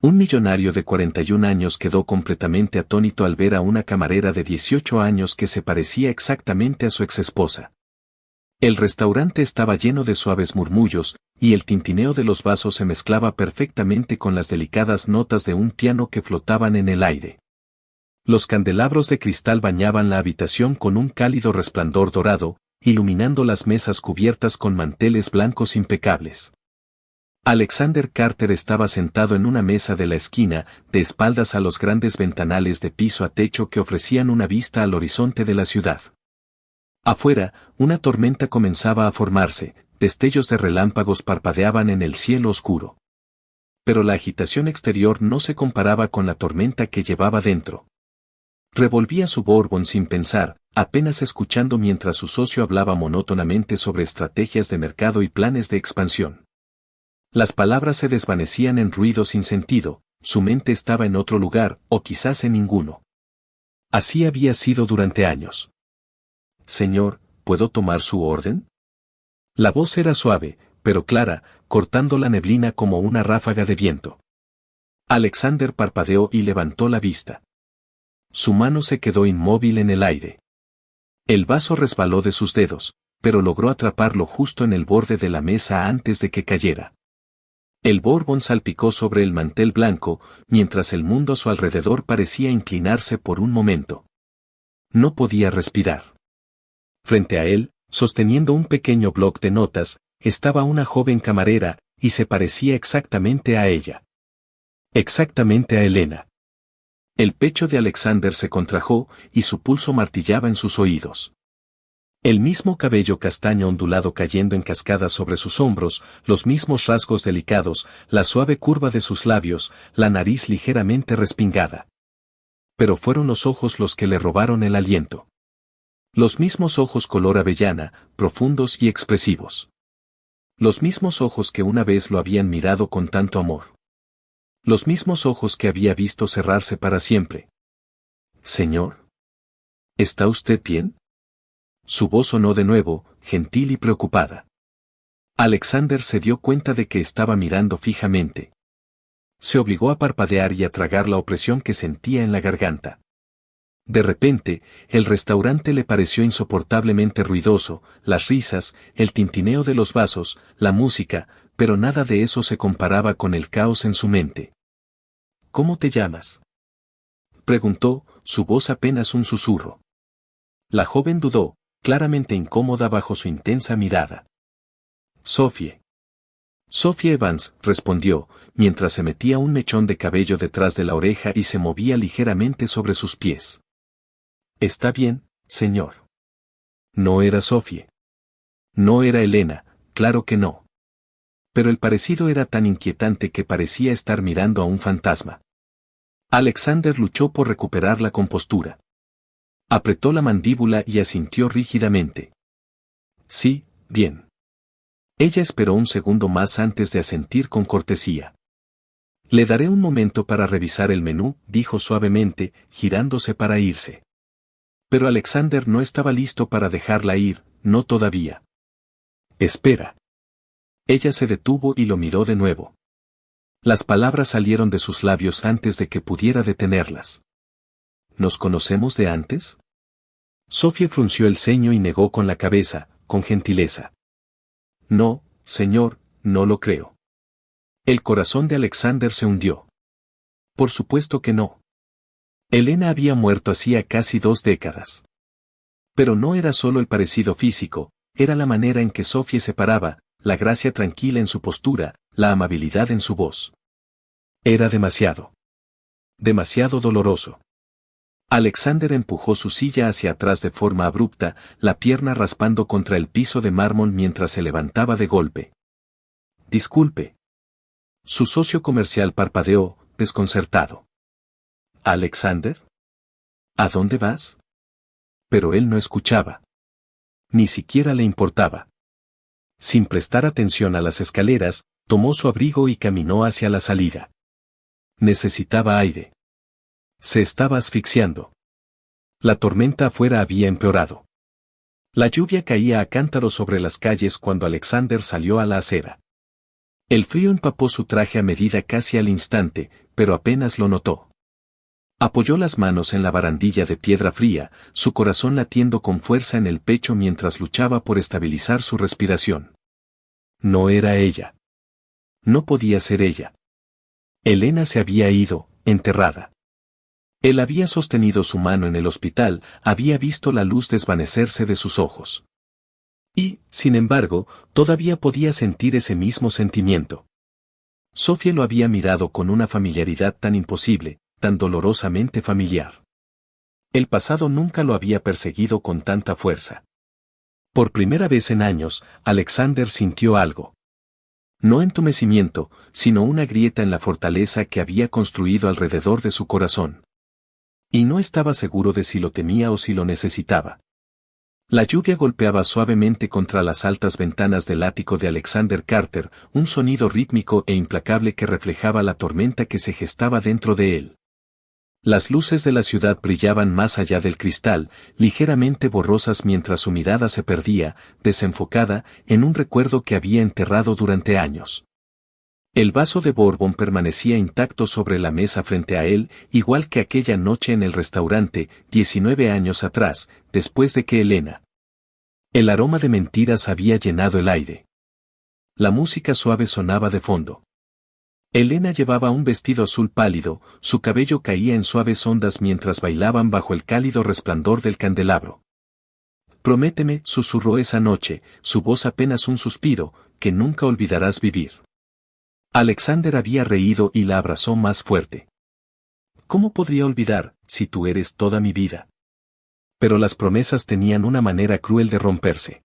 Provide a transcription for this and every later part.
Un millonario de 41 años quedó completamente atónito al ver a una camarera de 18 años que se parecía exactamente a su exesposa. El restaurante estaba lleno de suaves murmullos, y el tintineo de los vasos se mezclaba perfectamente con las delicadas notas de un piano que flotaban en el aire. Los candelabros de cristal bañaban la habitación con un cálido resplandor dorado, iluminando las mesas cubiertas con manteles blancos impecables. Alexander Carter estaba sentado en una mesa de la esquina, de espaldas a los grandes ventanales de piso a techo que ofrecían una vista al horizonte de la ciudad. Afuera, una tormenta comenzaba a formarse, destellos de relámpagos parpadeaban en el cielo oscuro. Pero la agitación exterior no se comparaba con la tormenta que llevaba dentro. Revolvía su Bourbon sin pensar, apenas escuchando mientras su socio hablaba monótonamente sobre estrategias de mercado y planes de expansión. Las palabras se desvanecían en ruido sin sentido, su mente estaba en otro lugar, o quizás en ninguno. Así había sido durante años. «Señor, ¿puedo tomar su orden?» La voz era suave, pero clara, cortando la neblina como una ráfaga de viento. Alexander parpadeó y levantó la vista. Su mano se quedó inmóvil en el aire. El vaso resbaló de sus dedos, pero logró atraparlo justo en el borde de la mesa antes de que cayera. El Bourbon salpicó sobre el mantel blanco, mientras el mundo a su alrededor parecía inclinarse por un momento. No podía respirar. Frente a él, sosteniendo un pequeño bloc de notas, estaba una joven camarera, y se parecía exactamente a ella. Exactamente a Elena. El pecho de Alexander se contrajo, y su pulso martillaba en sus oídos. El mismo cabello castaño ondulado cayendo en cascada sobre sus hombros, los mismos rasgos delicados, la suave curva de sus labios, la nariz ligeramente respingada. Pero fueron los ojos los que le robaron el aliento. Los mismos ojos color avellana, profundos y expresivos. Los mismos ojos que una vez lo habían mirado con tanto amor. Los mismos ojos que había visto cerrarse para siempre. «Señor, ¿está usted bien?» Su voz sonó de nuevo, gentil y preocupada. Alexander se dio cuenta de que estaba mirando fijamente. Se obligó a parpadear y a tragar la opresión que sentía en la garganta. De repente, el restaurante le pareció insoportablemente ruidoso, las risas, el tintineo de los vasos, la música, pero nada de eso se comparaba con el caos en su mente. «¿Cómo te llamas?», preguntó, su voz apenas un susurro. La joven dudó, claramente incómoda bajo su intensa mirada. «Sophie». «Sophie Evans», respondió, mientras se metía un mechón de cabello detrás de la oreja y se movía ligeramente sobre sus pies. «Está bien, señor». No era Sophie. No era Elena, claro que no. Pero el parecido era tan inquietante que parecía estar mirando a un fantasma. Alexander luchó por recuperar la compostura. Apretó la mandíbula y asintió rígidamente. «Sí, bien». Ella esperó un segundo más antes de asentir con cortesía. «Le daré un momento para revisar el menú», dijo suavemente, girándose para irse. Pero Alexander no estaba listo para dejarla ir, no todavía. «Espera». Ella se detuvo y lo miró de nuevo. Las palabras salieron de sus labios antes de que pudiera detenerlas. «¿Nos conocemos de antes?». Sophie frunció el ceño y negó con la cabeza, con gentileza. «No, señor, no lo creo». El corazón de Alexander se hundió. Por supuesto que no. Elena había muerto hacía casi 2 décadas. Pero no era solo el parecido físico, era la manera en que Sophie se paraba, la gracia tranquila en su postura, la amabilidad en su voz. Era demasiado. Demasiado doloroso. Alexander empujó su silla hacia atrás de forma abrupta, la pierna raspando contra el piso de mármol mientras se levantaba de golpe. «Disculpe». Su socio comercial parpadeó, desconcertado. «¿Alexander? ¿A dónde vas?». Pero él no escuchaba. Ni siquiera le importaba. Sin prestar atención a las escaleras, tomó su abrigo y caminó hacia la salida. Necesitaba aire. Se estaba asfixiando. La tormenta afuera había empeorado. La lluvia caía a cántaros sobre las calles cuando Alexander salió a la acera. El frío empapó su traje a medida casi al instante, pero apenas lo notó. Apoyó las manos en la barandilla de piedra fría, su corazón latiendo con fuerza en el pecho mientras luchaba por estabilizar su respiración. No era ella. No podía ser ella. Elena se había ido, enterrada. Él había sostenido su mano en el hospital, había visto la luz desvanecerse de sus ojos. Y, sin embargo, todavía podía sentir ese mismo sentimiento. Sofía lo había mirado con una familiaridad tan imposible, tan dolorosamente familiar. El pasado nunca lo había perseguido con tanta fuerza. Por primera vez en años, Alexander sintió algo. No entumecimiento, sino una grieta en la fortaleza que había construido alrededor de su corazón. Y no estaba seguro de si lo temía o si lo necesitaba. La lluvia golpeaba suavemente contra las altas ventanas del ático de Alexander Carter, un sonido rítmico e implacable que reflejaba la tormenta que se gestaba dentro de él. Las luces de la ciudad brillaban más allá del cristal, ligeramente borrosas mientras su mirada se perdía, desenfocada, en un recuerdo que había enterrado durante años. El vaso de Bourbon permanecía intacto sobre la mesa frente a él, igual que aquella noche en el restaurante, 19 años atrás, después de que Elena. El aroma de mentiras había llenado el aire. La música suave sonaba de fondo. Elena llevaba un vestido azul pálido, su cabello caía en suaves ondas mientras bailaban bajo el cálido resplandor del candelabro. Prométeme, susurró esa noche, su voz apenas un suspiro, que nunca olvidarás vivir. Alexander había reído y la abrazó más fuerte. ¿Cómo podría olvidar, si tú eres toda mi vida? Pero las promesas tenían una manera cruel de romperse.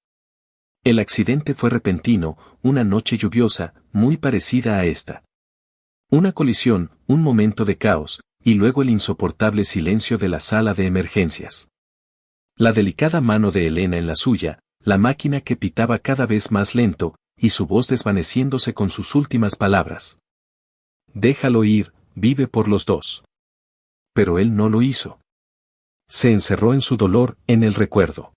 El accidente fue repentino, una noche lluviosa, muy parecida a esta. Una colisión, un momento de caos, y luego el insoportable silencio de la sala de emergencias. La delicada mano de Elena en la suya, la máquina que pitaba cada vez más lento, y su voz desvaneciéndose con sus últimas palabras. Déjalo ir, vive por los dos. Pero él no lo hizo. Se encerró en su dolor, en el recuerdo.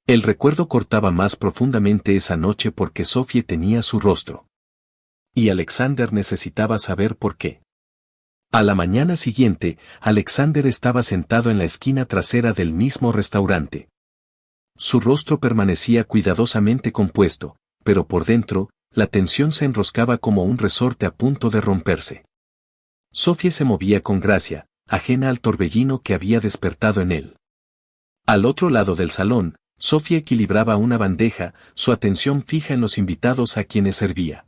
El recuerdo cortaba más profundamente esa noche porque Sofía tenía su rostro. Y Alexander necesitaba saber por qué. A la mañana siguiente, Alexander estaba sentado en la esquina trasera del mismo restaurante. Su rostro permanecía cuidadosamente compuesto, pero por dentro, la tensión se enroscaba como un resorte a punto de romperse. Sofía se movía con gracia, ajena al torbellino que había despertado en él. Al otro lado del salón, Sofía equilibraba una bandeja, su atención fija en los invitados a quienes servía.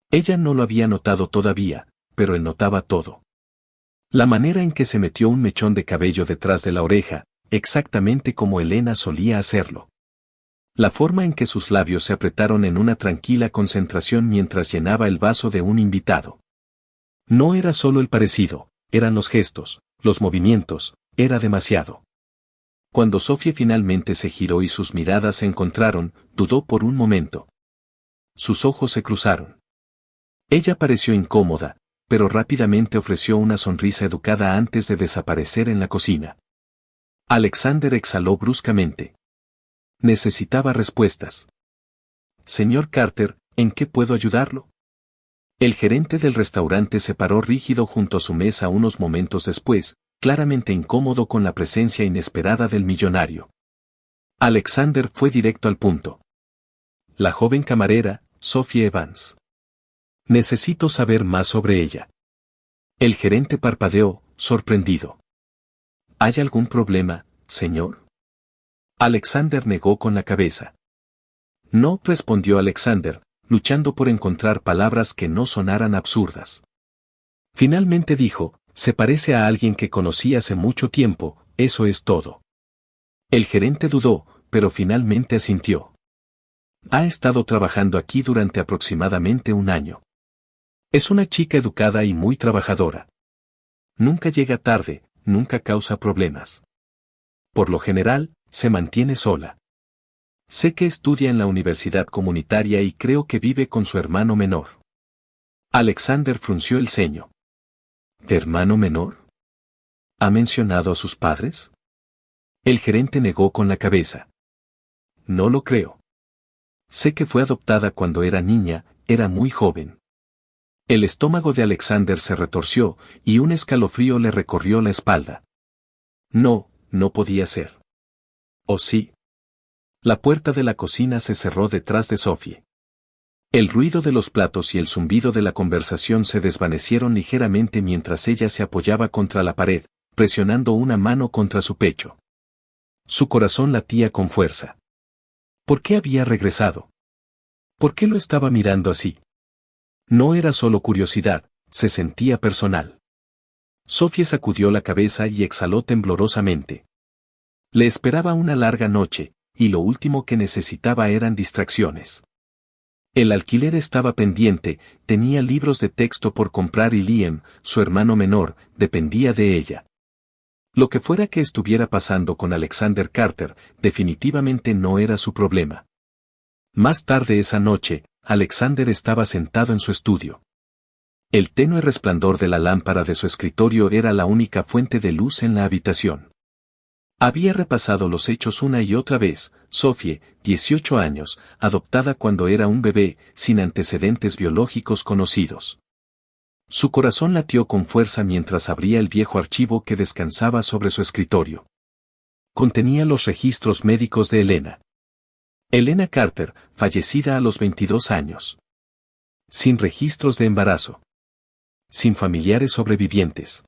Ella no lo había notado todavía, pero él notaba todo. La manera en que se metió un mechón de cabello detrás de la oreja, exactamente como Elena solía hacerlo. La forma en que sus labios se apretaron en una tranquila concentración mientras llenaba el vaso de un invitado. No era solo el parecido, eran los gestos, los movimientos, era demasiado. Cuando Sofía finalmente se giró y sus miradas se encontraron, dudó por un momento. Sus ojos se cruzaron. Ella pareció incómoda, pero rápidamente ofreció una sonrisa educada antes de desaparecer en la cocina. Alexander exhaló bruscamente. Necesitaba respuestas. Señor Carter, ¿en qué puedo ayudarlo? El gerente del restaurante se paró rígido junto a su mesa unos momentos después, claramente incómodo con la presencia inesperada del millonario. Alexander fue directo al punto. La joven camarera, Sophie Evans. Necesito saber más sobre ella. El gerente parpadeó, sorprendido. ¿Hay algún problema, señor? Alexander negó con la cabeza. No, respondió Alexander, luchando por encontrar palabras que no sonaran absurdas. Finalmente dijo, se parece a alguien que conocí hace mucho tiempo, eso es todo. El gerente dudó, pero finalmente asintió. Ha estado trabajando aquí durante aproximadamente un año. Es una chica educada y muy trabajadora. Nunca llega tarde, nunca causa problemas. Por lo general, se mantiene sola. Sé que estudia en la universidad comunitaria y creo que vive con su hermano menor. Alexander frunció el ceño. ¿Hermano menor? ¿Ha mencionado a sus padres? El gerente negó con la cabeza. No lo creo. Sé que fue adoptada cuando era niña, era muy joven. El estómago de Alexander se retorció, y un escalofrío le recorrió la espalda. No, no podía ser. ¿O sí? La puerta de la cocina se cerró detrás de Sophie. El ruido de los platos y el zumbido de la conversación se desvanecieron ligeramente mientras ella se apoyaba contra la pared, presionando una mano contra su pecho. Su corazón latía con fuerza. ¿Por qué había regresado? ¿Por qué lo estaba mirando así? No era solo curiosidad, se sentía personal. Sophie sacudió la cabeza y exhaló temblorosamente. Le esperaba una larga noche, y lo último que necesitaba eran distracciones. El alquiler estaba pendiente, tenía libros de texto por comprar y Liam, su hermano menor, dependía de ella. Lo que fuera que estuviera pasando con Alexander Carter, definitivamente no era su problema. Más tarde esa noche, Alexander estaba sentado en su estudio. El tenue resplandor de la lámpara de su escritorio era la única fuente de luz en la habitación. Había repasado los hechos una y otra vez. Sophie, 18 años, adoptada cuando era un bebé, sin antecedentes biológicos conocidos. Su corazón latió con fuerza mientras abría el viejo archivo que descansaba sobre su escritorio. Contenía los registros médicos de Elena. Elena Carter, fallecida a los 22 años. Sin registros de embarazo. Sin familiares sobrevivientes.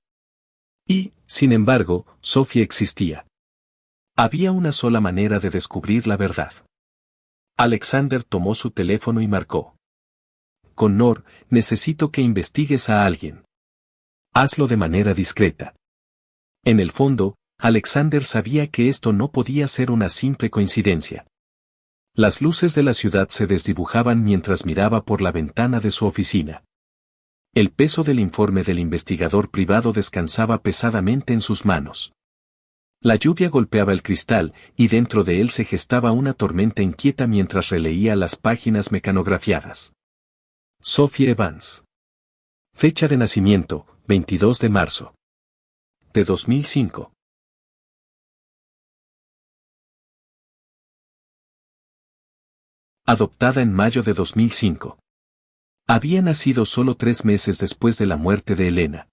Y, sin embargo, Sophie existía. Había una sola manera de descubrir la verdad. Alexander tomó su teléfono y marcó. Connor, necesito que investigues a alguien. Hazlo de manera discreta. En el fondo, Alexander sabía que esto no podía ser una simple coincidencia. Las luces de la ciudad se desdibujaban mientras miraba por la ventana de su oficina. El peso del informe del investigador privado descansaba pesadamente en sus manos. La lluvia golpeaba el cristal, y dentro de él se gestaba una tormenta inquieta mientras releía las páginas mecanografiadas. Sophie Evans. Fecha de nacimiento, 22 de marzo. De 2005. Adoptada en mayo de 2005. Había nacido solo 3 meses después de la muerte de Elena.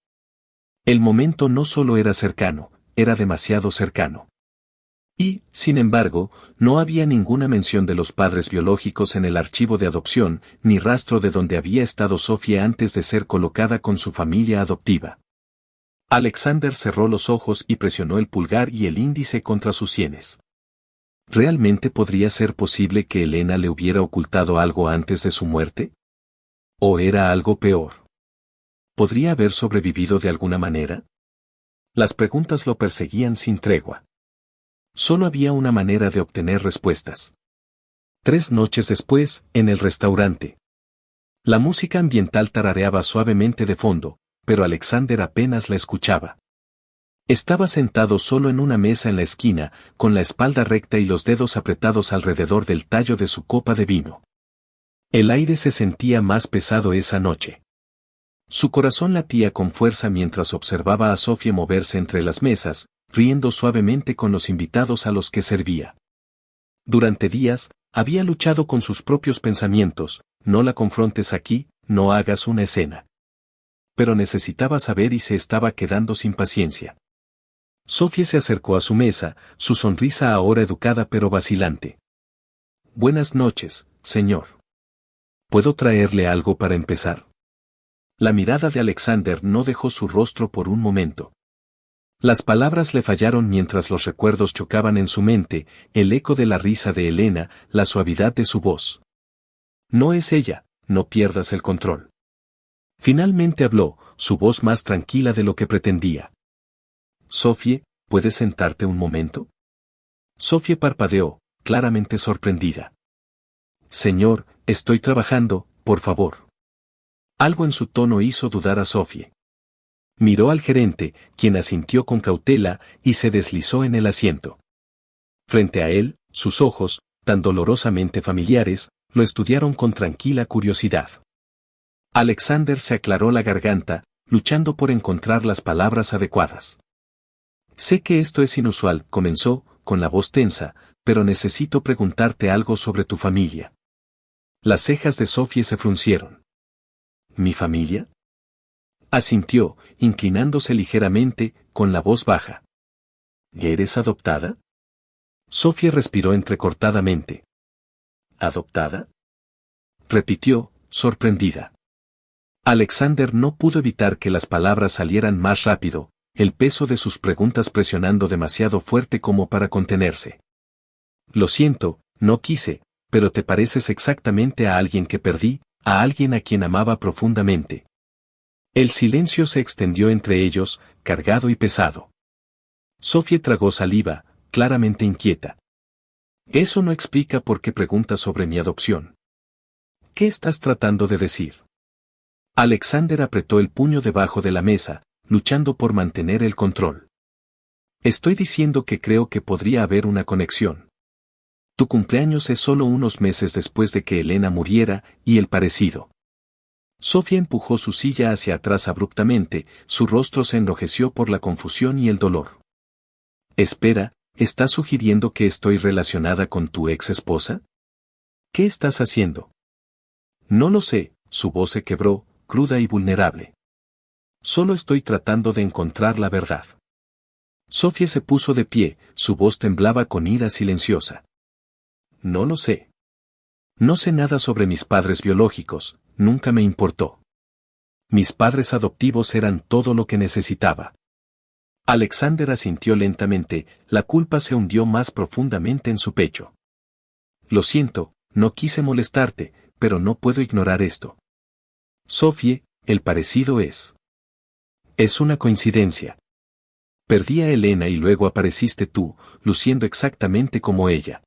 El momento no solo era cercano, era demasiado cercano. Y, sin embargo, no había ninguna mención de los padres biológicos en el archivo de adopción, ni rastro de dónde había estado Sophie antes de ser colocada con su familia adoptiva. Alexander cerró los ojos y presionó el pulgar y el índice contra sus sienes. ¿Realmente podría ser posible que Elena le hubiera ocultado algo antes de su muerte? ¿O era algo peor? ¿Podría haber sobrevivido de alguna manera? Las preguntas lo perseguían sin tregua. Solo había una manera de obtener respuestas. 3 noches después, en el restaurante. La música ambiental tarareaba suavemente de fondo, pero Alexander apenas la escuchaba. Estaba sentado solo en una mesa en la esquina, con la espalda recta y los dedos apretados alrededor del tallo de su copa de vino. El aire se sentía más pesado esa noche. Su corazón latía con fuerza mientras observaba a Sophie moverse entre las mesas, riendo suavemente con los invitados a los que servía. Durante días, había luchado con sus propios pensamientos: no la confrontes aquí, no hagas una escena. Pero necesitaba saber y se estaba quedando sin paciencia. Sophie se acercó a su mesa, su sonrisa ahora educada pero vacilante. Buenas noches, señor. ¿Puedo traerle algo para empezar? La mirada de Alexander no dejó su rostro por un momento. Las palabras le fallaron mientras los recuerdos chocaban en su mente, el eco de la risa de Elena, la suavidad de su voz. No es ella, no pierdas el control. Finalmente habló, su voz más tranquila de lo que pretendía. Sophie, ¿puedes sentarte un momento? Sophie parpadeó, claramente sorprendida. Señor, estoy trabajando, por favor. Algo en su tono hizo dudar a Sophie. Miró al gerente, quien asintió con cautela, y se deslizó en el asiento. Frente a él, sus ojos, tan dolorosamente familiares, lo estudiaron con tranquila curiosidad. Alexander se aclaró la garganta, luchando por encontrar las palabras adecuadas. Sé que esto es inusual, comenzó, con la voz tensa, pero necesito preguntarte algo sobre tu familia. Las cejas de Sophie se fruncieron. ¿Mi familia? Asintió, inclinándose ligeramente, con la voz baja. ¿Eres adoptada? Sofía respiró entrecortadamente. ¿Adoptada? Repitió, sorprendida. Alexander no pudo evitar que las palabras salieran más rápido, el peso de sus preguntas presionando demasiado fuerte como para contenerse. Lo siento, no quise, pero te pareces exactamente a alguien que perdí, a alguien a quien amaba profundamente. El silencio se extendió entre ellos, cargado y pesado. Sofía tragó saliva, claramente inquieta. Eso no explica por qué preguntas sobre mi adopción. ¿Qué estás tratando de decir? Alexander apretó el puño debajo de la mesa, luchando por mantener el control. Estoy diciendo que creo que podría haber una conexión. Tu cumpleaños es solo unos meses después de que Elena muriera, y el parecido. Sofía empujó su silla hacia atrás abruptamente, su rostro se enrojeció por la confusión y el dolor. Espera, ¿estás sugiriendo que estoy relacionada con tu ex esposa? ¿Qué estás haciendo? No lo sé, su voz se quebró, cruda y vulnerable. Solo estoy tratando de encontrar la verdad. Sofía se puso de pie, su voz temblaba con ira silenciosa. No lo sé. No sé nada sobre mis padres biológicos, nunca me importó. Mis padres adoptivos eran todo lo que necesitaba. Alexander asintió lentamente, la culpa se hundió más profundamente en su pecho. Lo siento, no quise molestarte, pero no puedo ignorar esto. Sofía, el parecido es. Es una coincidencia. Perdí a Elena y luego apareciste tú, luciendo exactamente como ella.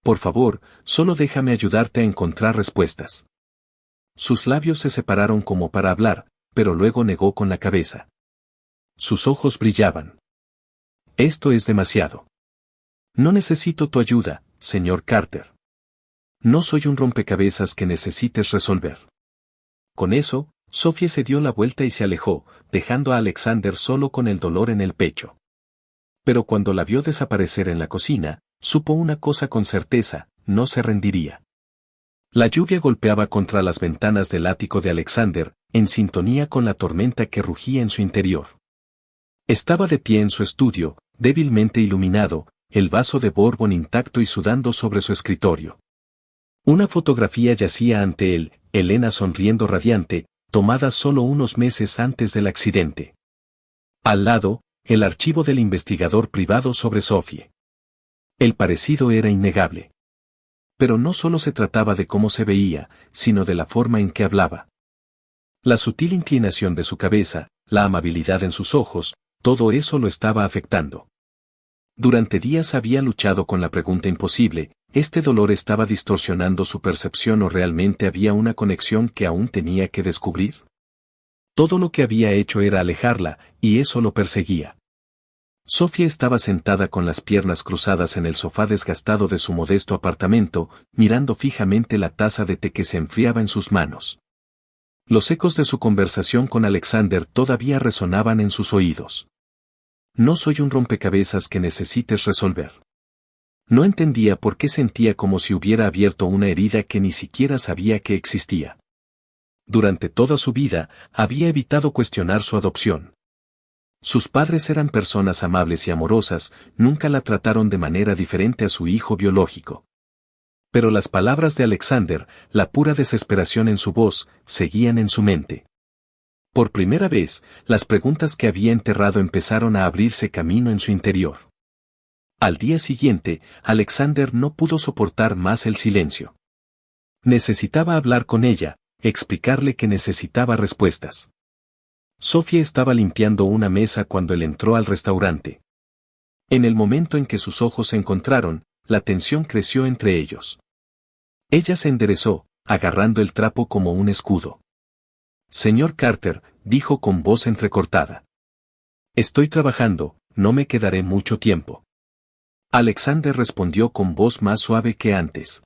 Por favor, solo déjame ayudarte a encontrar respuestas. Sus labios se separaron como para hablar, pero luego negó con la cabeza. Sus ojos brillaban. Esto es demasiado. No necesito tu ayuda, señor Carter. No soy un rompecabezas que necesites resolver. Con eso, Sofía se dio la vuelta y se alejó, dejando a Alexander solo con el dolor en el pecho. Pero cuando la vio desaparecer en la cocina, supo una cosa con certeza, no se rendiría. La lluvia golpeaba contra las ventanas del ático de Alexander, en sintonía con la tormenta que rugía en su interior. Estaba de pie en su estudio, débilmente iluminado, el vaso de Bourbon intacto y sudando sobre su escritorio. Una fotografía yacía ante él, Elena sonriendo radiante, tomada solo unos meses antes del accidente. Al lado, el archivo del investigador privado sobre Sophie. El parecido era innegable. Pero no solo se trataba de cómo se veía, sino de la forma en que hablaba. La sutil inclinación de su cabeza, la amabilidad en sus ojos, todo eso lo estaba afectando. Durante días había luchado con la pregunta imposible, ¿este dolor estaba distorsionando su percepción o realmente había una conexión que aún tenía que descubrir? Todo lo que había hecho era alejarla, y eso lo perseguía. Sofía estaba sentada con las piernas cruzadas en el sofá desgastado de su modesto apartamento, mirando fijamente la taza de té que se enfriaba en sus manos. Los ecos de su conversación con Alexander todavía resonaban en sus oídos. No soy un rompecabezas que necesites resolver. No entendía por qué sentía como si hubiera abierto una herida que ni siquiera sabía que existía. Durante toda su vida, había evitado cuestionar su adopción. Sus padres eran personas amables y amorosas, nunca la trataron de manera diferente a su hijo biológico. Pero las palabras de Alexander, la pura desesperación en su voz, seguían en su mente. Por primera vez, las preguntas que había enterrado empezaron a abrirse camino en su interior. Al día siguiente, Alexander no pudo soportar más el silencio. Necesitaba hablar con ella, explicarle que necesitaba respuestas. Sofía estaba limpiando una mesa cuando él entró al restaurante. En el momento en que sus ojos se encontraron, la tensión creció entre ellos. Ella se enderezó, agarrando el trapo como un escudo. Señor Carter, dijo con voz entrecortada. Estoy trabajando, no me quedaré mucho tiempo. Alexander respondió con voz más suave que antes.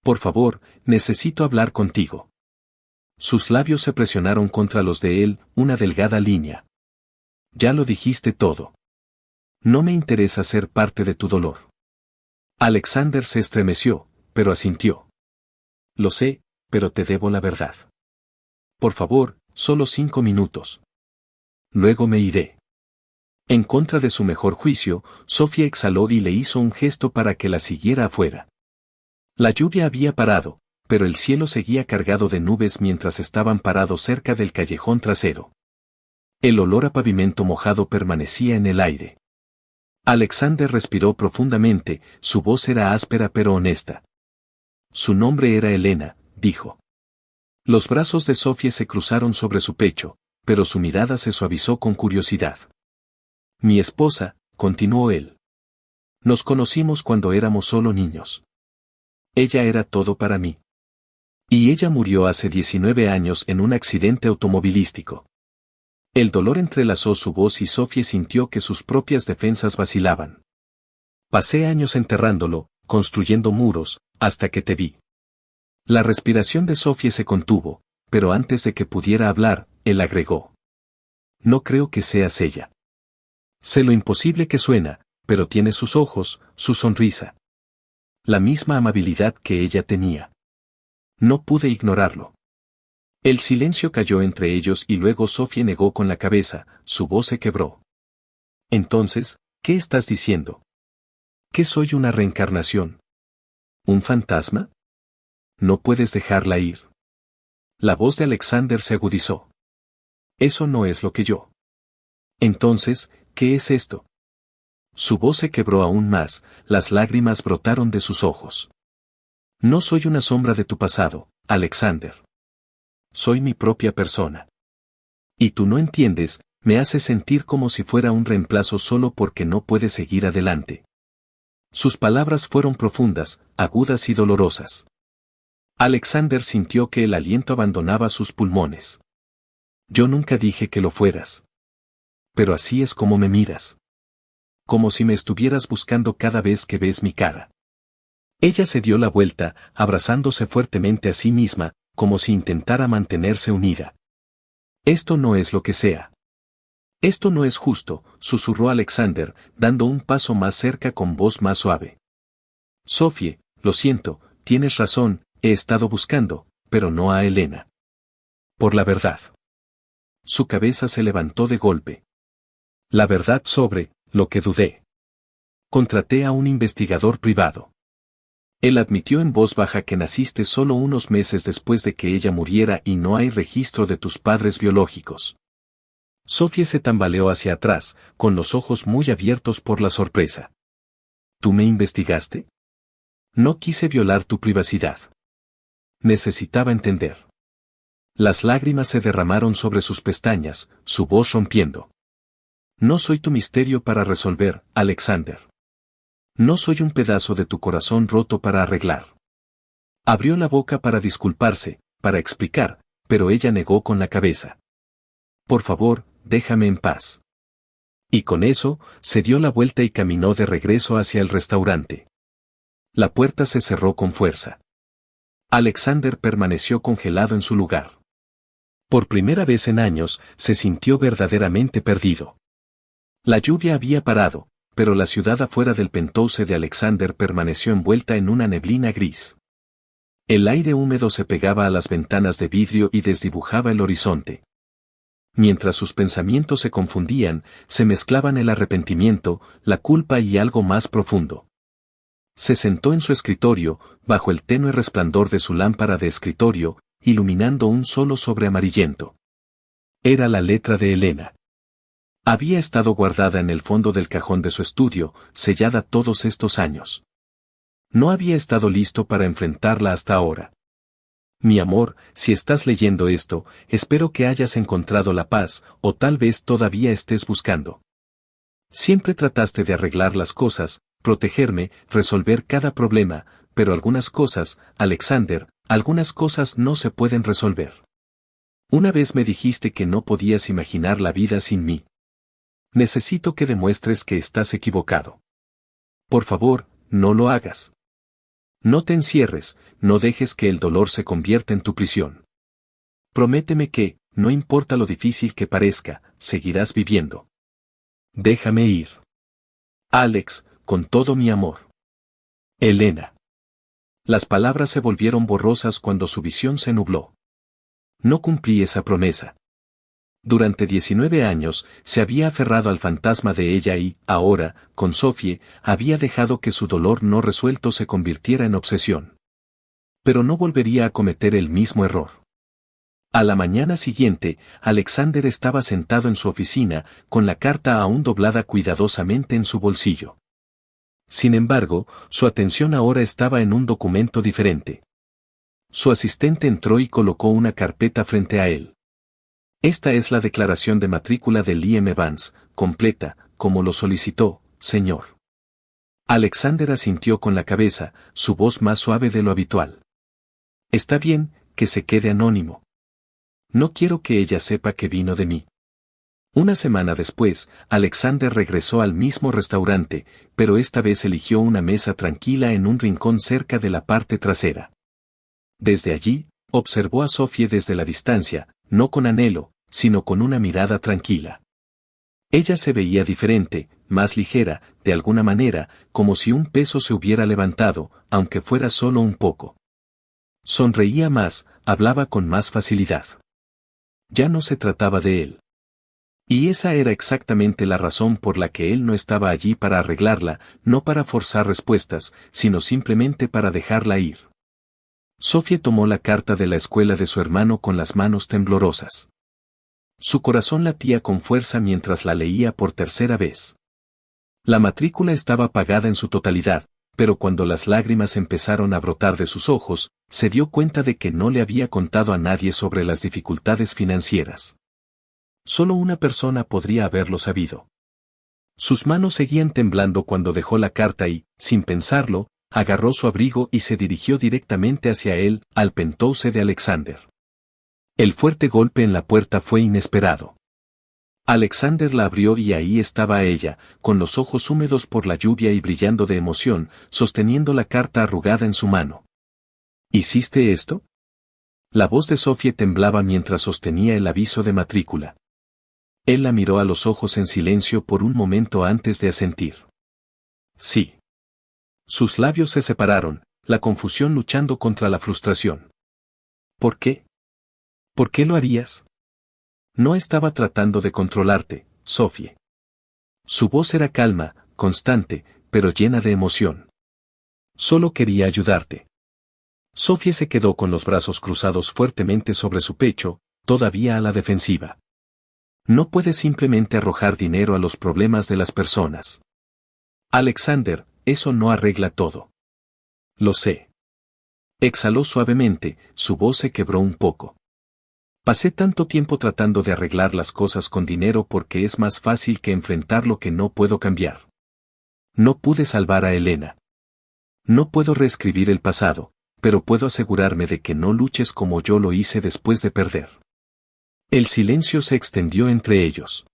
Por favor, necesito hablar contigo. Sus labios se presionaron contra los de él, una delgada línea. Ya lo dijiste todo. No me interesa ser parte de tu dolor. Alexander se estremeció, pero asintió. Lo sé, pero te debo la verdad. Por favor, solo 5 minutos. Luego me iré. En contra de su mejor juicio, Sofía exhaló y le hizo un gesto para que la siguiera afuera. La lluvia había parado, pero el cielo seguía cargado de nubes mientras estaban parados cerca del callejón trasero. El olor a pavimento mojado permanecía en el aire. Alexander respiró profundamente, su voz era áspera pero honesta. Su nombre era Elena, dijo. Los brazos de Sofía se cruzaron sobre su pecho, pero su mirada se suavizó con curiosidad. Mi esposa, continuó él. Nos conocimos cuando éramos solo niños. Ella era todo para mí. Y ella murió hace 19 años en un accidente automovilístico. El dolor entrelazó su voz y Sofía sintió que sus propias defensas vacilaban. Pasé años enterrándolo, construyendo muros, hasta que te vi. La respiración de Sofía se contuvo, pero antes de que pudiera hablar, él agregó. No creo que seas ella. Sé lo imposible que suena, pero tiene sus ojos, su sonrisa. La misma amabilidad que ella tenía. No pude ignorarlo. El silencio cayó entre ellos y luego Sofía negó con la cabeza, su voz se quebró. Entonces, ¿qué estás diciendo? ¿Que soy una reencarnación? ¿Un fantasma? No puedes dejarla ir. La voz de Alexander se agudizó. Eso no es lo que yo. Entonces, ¿qué es esto? Su voz se quebró aún más, las lágrimas brotaron de sus ojos. No soy una sombra de tu pasado, Alexander. Soy mi propia persona. Y tú no entiendes, me hace sentir como si fuera un reemplazo solo porque no puedes seguir adelante. Sus palabras fueron profundas, agudas y dolorosas. Alexander sintió que el aliento abandonaba sus pulmones. Yo nunca dije que lo fueras. Pero así es como me miras. Como si me estuvieras buscando cada vez que ves mi cara. Ella se dio la vuelta, abrazándose fuertemente a sí misma, como si intentara mantenerse unida. Esto no es lo que sea. Esto no es justo, susurró Alexander, dando un paso más cerca con voz más suave. Sofía, lo siento, tienes razón, he estado buscando, pero no a Elena. Por la verdad. Su cabeza se levantó de golpe. La verdad sobre lo que dudé. Contraté a un investigador privado. Él admitió en voz baja que naciste solo unos meses después de que ella muriera y no hay registro de tus padres biológicos. Sofía se tambaleó hacia atrás, con los ojos muy abiertos por la sorpresa. ¿Tú me investigaste? No quise violar tu privacidad. Necesitaba entender. Las lágrimas se derramaron sobre sus pestañas, su voz rompiendo. No soy tu misterio para resolver, Alexander. No soy un pedazo de tu corazón roto para arreglar. Abrió la boca para disculparse, para explicar, pero ella negó con la cabeza. Por favor, déjame en paz. Y con eso, se dio la vuelta y caminó de regreso hacia el restaurante. La puerta se cerró con fuerza. Alexander permaneció congelado en su lugar. Por primera vez en años, se sintió verdaderamente perdido. La lluvia había parado, pero la ciudad afuera del penthouse de Alexander permaneció envuelta en una neblina gris. El aire húmedo se pegaba a las ventanas de vidrio y desdibujaba el horizonte. Mientras sus pensamientos se confundían, se mezclaban el arrepentimiento, la culpa y algo más profundo. Se sentó en su escritorio, bajo el tenue resplandor de su lámpara de escritorio, iluminando un solo sobre amarillento. Era la letra de Elena. Había estado guardada en el fondo del cajón de su estudio, sellada todos estos años. No había estado listo para enfrentarla hasta ahora. Mi amor, si estás leyendo esto, espero que hayas encontrado la paz, o tal vez todavía estés buscando. Siempre trataste de arreglar las cosas, protegerme, resolver cada problema, pero algunas cosas, Alexander, algunas cosas no se pueden resolver. Una vez me dijiste que no podías imaginar la vida sin mí. Necesito que demuestres que estás equivocado. Por favor, no lo hagas. No te encierres, no dejes que el dolor se convierta en tu prisión. Prométeme que, no importa lo difícil que parezca, seguirás viviendo. Déjame ir. Alex, con todo mi amor. Elena. Las palabras se volvieron borrosas cuando su visión se nubló. No cumplí esa promesa. Durante 19 años, se había aferrado al fantasma de ella y, ahora, con Sophie, había dejado que su dolor no resuelto se convirtiera en obsesión. Pero no volvería a cometer el mismo error. A la mañana siguiente, Alexander estaba sentado en su oficina, con la carta aún doblada cuidadosamente en su bolsillo. Sin embargo, su atención ahora estaba en un documento diferente. Su asistente entró y colocó una carpeta frente a él. Esta es la declaración de matrícula de Liam Evans, completa, como lo solicitó, señor. Alexander asintió con la cabeza, su voz más suave de lo habitual. Está bien, que se quede anónimo. No quiero que ella sepa que vino de mí. Una semana después, Alexander regresó al mismo restaurante, pero esta vez eligió una mesa tranquila en un rincón cerca de la parte trasera. Desde allí, observó a Sophie desde la distancia, no con anhelo, sino con una mirada tranquila. Ella se veía diferente, más ligera, de alguna manera, como si un peso se hubiera levantado, aunque fuera solo un poco. Sonreía más, hablaba con más facilidad. Ya no se trataba de él. Y esa era exactamente la razón por la que él no estaba allí para arreglarla, no para forzar respuestas, sino simplemente para dejarla ir. Sophie tomó la carta de la escuela de su hermano con las manos temblorosas. Su corazón latía con fuerza mientras la leía por tercera vez. La matrícula estaba pagada en su totalidad, pero cuando las lágrimas empezaron a brotar de sus ojos, se dio cuenta de que no le había contado a nadie sobre las dificultades financieras. Solo una persona podría haberlo sabido. Sus manos seguían temblando cuando dejó la carta y, sin pensarlo, agarró su abrigo y se dirigió directamente hacia él, al penthouse de Alexander. El fuerte golpe en la puerta fue inesperado. Alexander la abrió y ahí estaba ella, con los ojos húmedos por la lluvia y brillando de emoción, sosteniendo la carta arrugada en su mano. ¿Hiciste esto? La voz de Sophie temblaba mientras sostenía el aviso de matrícula. Él la miró a los ojos en silencio por un momento antes de asentir. Sí. Sus labios se separaron, la confusión luchando contra la frustración. ¿Por qué? ¿Por qué lo harías? No estaba tratando de controlarte, Sophie. Su voz era calma, constante, pero llena de emoción. Solo quería ayudarte. Sophie se quedó con los brazos cruzados fuertemente sobre su pecho, todavía a la defensiva. No puedes simplemente arrojar dinero a los problemas de las personas. Alexander, eso no arregla todo. Lo sé. Exhaló suavemente, su voz se quebró un poco. Pasé tanto tiempo tratando de arreglar las cosas con dinero porque es más fácil que enfrentar lo que no puedo cambiar. No pude salvar a Elena. No puedo reescribir el pasado, pero puedo asegurarme de que no luches como yo lo hice después de perder. El silencio se extendió entre ellos.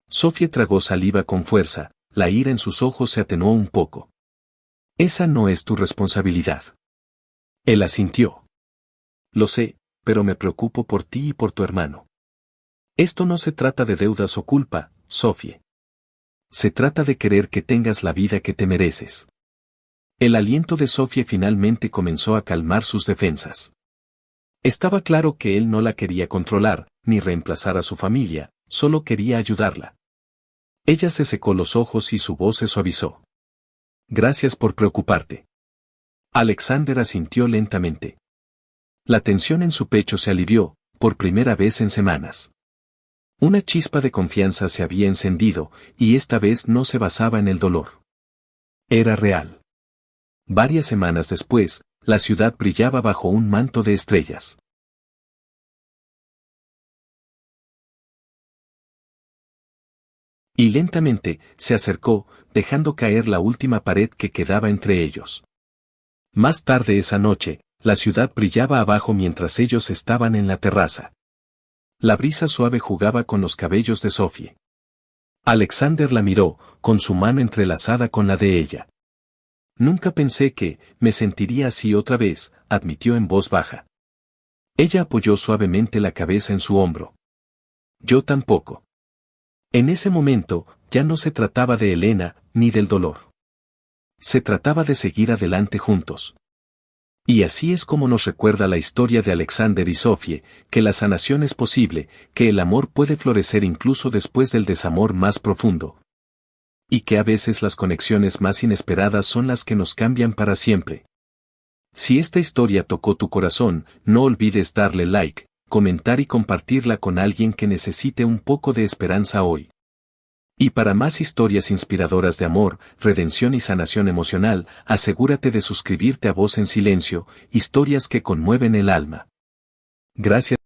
Sophie tragó saliva con fuerza, la ira en sus ojos se atenuó un poco. Esa no es tu responsabilidad. Él asintió. Lo sé, pero me preocupo por ti y por tu hermano. Esto no se trata de deudas o culpa, Sophie. Se trata de querer que tengas la vida que te mereces. El aliento de Sophie finalmente comenzó a calmar sus defensas. Estaba claro que él no la quería controlar, ni reemplazar a su familia, solo quería ayudarla. Ella se secó los ojos y su voz se suavizó. Gracias por preocuparte. Alexander asintió lentamente. La tensión en su pecho se alivió, por primera vez en semanas. Una chispa de confianza se había encendido, y esta vez no se basaba en el dolor. Era real. Varias semanas después, la ciudad brillaba bajo un manto de estrellas. Y lentamente, se acercó, dejando caer la última pared que quedaba entre ellos. Más tarde esa noche, la ciudad brillaba abajo mientras ellos estaban en la terraza. La brisa suave jugaba con los cabellos de Sophie. Alexander la miró, con su mano entrelazada con la de ella. Nunca pensé que me sentiría así otra vez, admitió en voz baja. Ella apoyó suavemente la cabeza en su hombro. Yo tampoco. En ese momento, ya no se trataba de Elena, ni del dolor. Se trataba de seguir adelante juntos. Y así es como nos recuerda la historia de Alexander y Sofie, que la sanación es posible, que el amor puede florecer incluso después del desamor más profundo. Y que a veces las conexiones más inesperadas son las que nos cambian para siempre. Si esta historia tocó tu corazón, no olvides darle like, comentar y compartirla con alguien que necesite un poco de esperanza hoy. Y para más historias inspiradoras de amor, redención y sanación emocional, asegúrate de suscribirte a Voz en Silencio, historias que conmueven el alma. Gracias.